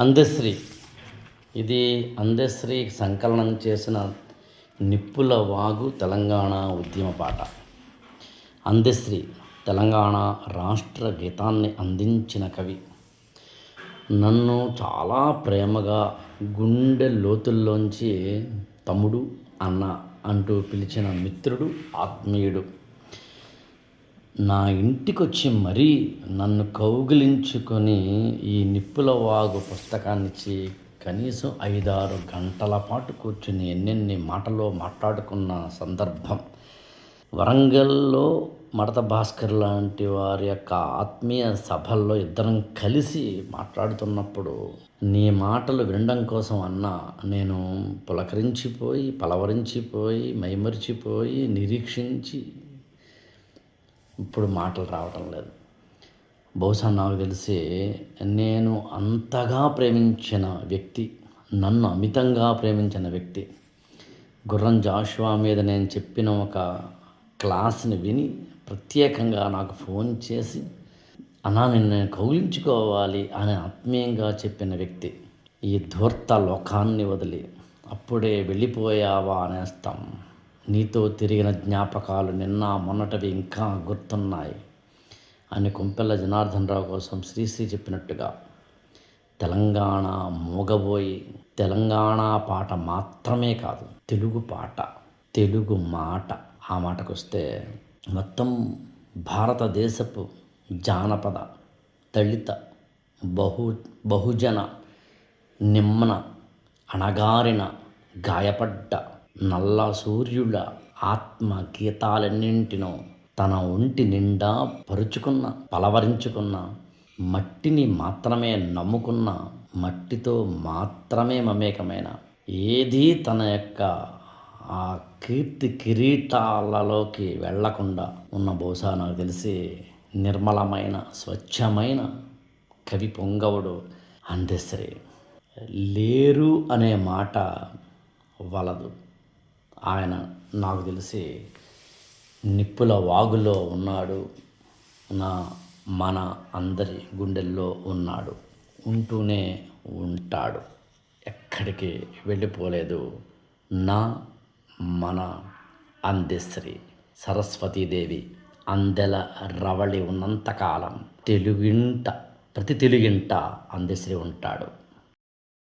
అందశ్రీ. ఇది అందశ్రీ సంకలనం చేసిన నిప్పుల వాగు తెలంగాణ ఉద్యమ పాట. అందశ్రీ తెలంగాణ రాష్ట్ర గీతాన్ని అందించిన కవి. నన్ను చాలా ప్రేమగా గుండె లోతుల్లోంచి తమ్ముడు, అన్న అంటూ పిలిచిన మిత్రుడు, ఆత్మీయుడు. నా ఇంటికొచ్చి మరీ నన్ను కౌగిలించుకొని ఈ నిప్పుల వాగు పుస్తకాన్నిచ్చి కనీసం 5-6 గంటల పాటు కూర్చుని ఎన్నెన్ని మాటలో మాట్లాడుకున్న సందర్భం. వరంగల్లో మడత భాస్కర్ లాంటి వారి యొక్క ఆత్మీయ సభల్లో ఇద్దరం కలిసి మాట్లాడుతున్నప్పుడు నీ మాటలు వినడం కోసం అన్నా నేను పులకరించిపోయి, పలవరించిపోయి, మైమరిచిపోయి, నిరీక్షించి ఇప్పుడు మాటలు రావటం లేదు. బహుశా నాకు తెలిసి నేను అంతగా ప్రేమించిన వ్యక్తి, నన్ను అమితంగా ప్రేమించిన వ్యక్తి. గుర్రం జాషువా మీద నేను చెప్పిన ఒక క్లాస్ని విని ప్రత్యేకంగా నాకు ఫోన్ చేసి అన్నా నిన్ను నేను కౌగిలించుకోవాలి అని ఆత్మీయంగా చెప్పిన వ్యక్తి. ఈ ధూర్త లోకాన్ని వదిలి అప్పుడే వెళ్ళిపోయావా అనేస్తాం. నీతో తిరిగిన జ్ఞాపకాలు నిన్న మొన్నటివి ఇంకా గుర్తున్నాయి అని కొంపెల్ల జనార్దన్ రావు కోసం శ్రీశ్రీ చెప్పినట్టుగా తెలంగాణ మూగబోయి తెలంగాణ పాట మాత్రమే కాదు, తెలుగు పాట, తెలుగు మాట. ఆ మాటకు వస్తే మొత్తం భారతదేశపు జానపద, దళిత, బహుజన, నిమ్న, అణగారిన, గాయపడ్డ నల్ల సూర్యుల ఆత్మ గీతాలన్నింటినో తన ఒంటి నిండా పరుచుకున్న, పలవరించుకున్న, మట్టిని మాత్రమే నమ్ముకున్న, మట్టితో మాత్రమే మమేకమైన, ఏదీ తన యొక్క ఆ కీర్తి కిరీటాలలోకి వెళ్లకుండా ఉన్న బహుశా నాకు తెలిసి నిర్మలమైన, స్వచ్ఛమైన కవి పొంగవుడు అందశ్రీ. లేరు అనే మాట వలదు. ఆయన నాకు తెలిసి నిప్పుల వాగులో ఉన్నాడు, మన అందరి గుండెల్లో ఉన్నాడు, ఉంటూనే ఉంటాడు, ఎక్కడికి వెళ్ళిపోలేదు. మన అందశ్రీ. సరస్వతీదేవి అందెల రవళి ఉన్నంతకాలం ప్రతి తెలుగింట అందశ్రీ ఉంటాడు.